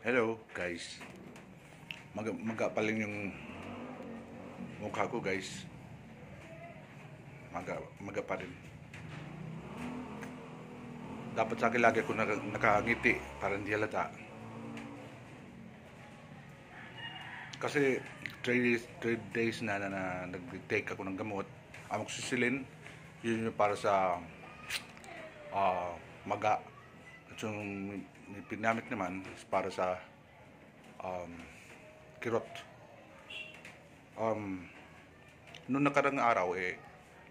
Hello guys, maga pa lang yung mukha ko guys. Maga pa rin. Dapat sa akin lagi ako nakangiti para hindi halata. Kasi 3 days na nag-take ako ng gamot. Amoxicillin, yun yung para sa maga. At yung pinamit naman is para sa kirot. Noong nakarang araw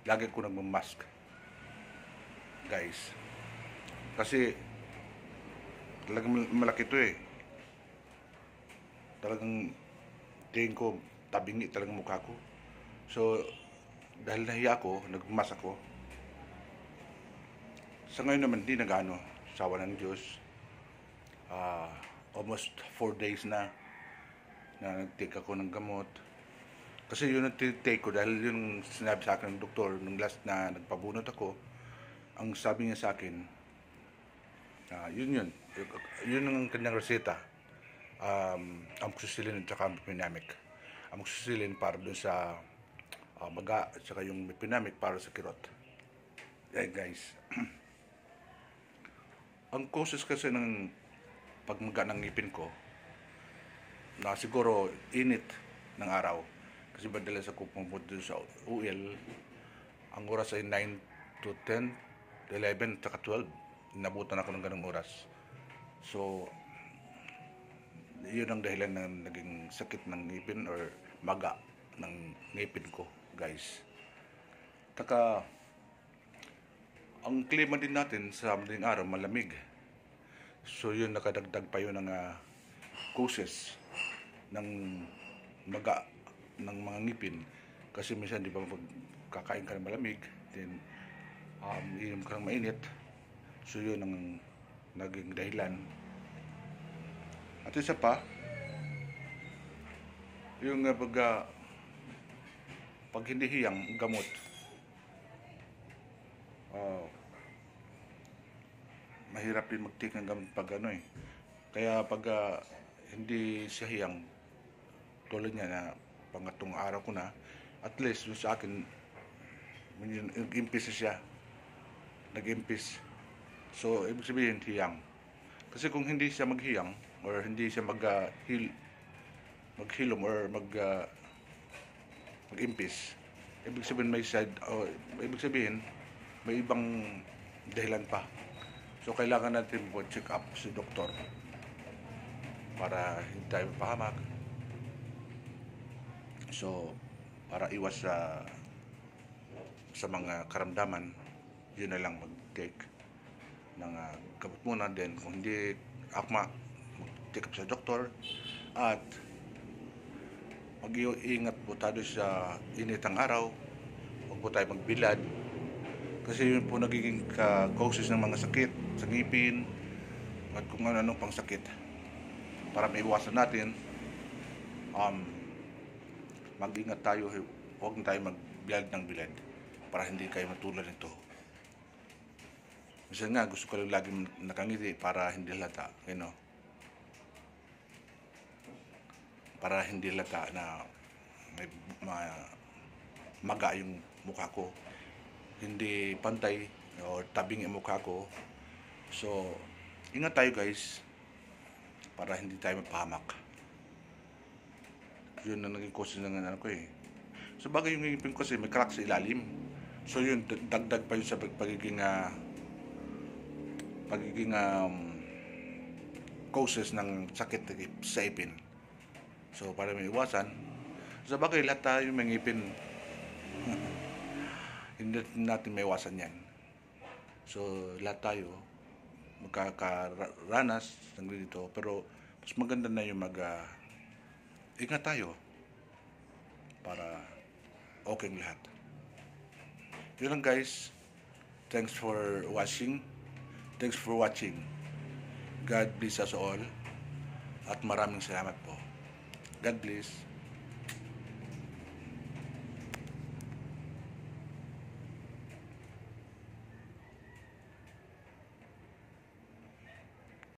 lagi ko nagmamask guys. Kasi talagang malaki to Talagang tingin ko tabingi talagang mukha ko. So dahil nahiya ako, nagmask ako. Sa ngayon naman di nagano, sawa ng Diyos. Almost 4 days na nag-take ako ng gamot. Kasi yun ang take ko dahil yung sinabi sa akin ng doktor nung last na nagpabunot ako. Ang sabi niya sa akin, yun ang kanyang reseta. Amoxicillin at saka mepinamic. Amoxicillin para dun sa maga at saka yung mepinamic para sa kirot. Yeah, guys. Ang causes kasi ng pagmaga ng ngipin ko na siguro init ng araw. Kasi madalas ako pumunta sa UL. Ang oras ay 9 to 10, 11, saka 12. Inabutan ako ng ganung oras. So, yun ang dahilan ng naging sakit ng ngipin or maga ng ngipin ko, guys. Taka, ang klima din natin sa madaling araw, malamig. So, yun nakadagdag pa yun ng causes ng maga ng mga ngipin. Kasi minsan, di ba, pag kakain ka ng malamig, then, inom ka ng mainit. So, yun ang naging dahilan. At isa pa, yung pag hindi hiyang gamot, mahirap din mag-take ng gamot pag Kaya pag hindi siya hiyang, tulad niya na pangatong araw ko na, at least yung sa akin, nag-impis siya. Nag-impis. So, ibig sabihin, hiyang. Kasi kung hindi siya maghiyang, or hindi siya maghilom or mag-impis, ibig sabihin ibig sabihin, may ibang dahilan pa. So, kailangan natin po check up si doktor para hindi tayo mapahamak. So, para iwas sa mga karamdaman, yun na lang mag-take ng gamot muna. Then, kung hindi akma, mag-check up sa doktor. At mag-iingat po tayo sa init ng araw. Huwag po tayo magbilad. Kasi yun po nagiging causes ng mga sakit sa ngipin at kung ano-anong pang sakit. Para maiwasan natin, mag-ingat tayo, huwag na tayo magbilad ng bilad para hindi kayo matulad nito. Minsan nga, gusto ko lang laging nakangiti para hindi halata, para hindi halata na may maga yung mukha ko. Hindi pantay o tabing yung mukha ko. So, ingat tayo guys para hindi tayo mapahamak. Yun na naging cause ng So, bagay yung ngipin ko kasi may crack sa ilalim. So, yun, dagdag pa yun sa pagiging causes ng sakit sa ipin. So, para may iwasan, sa bagay, lahat tayo may ngipin. Hindi natin may iwasan yan. So, lahat tayo magkakaranas ng ganito. Pero, mas maganda na yung ingat tayo para okay lahat. Yun lang guys. Thanks for watching. Thanks for watching. God bless us all. At maraming salamat po. God bless.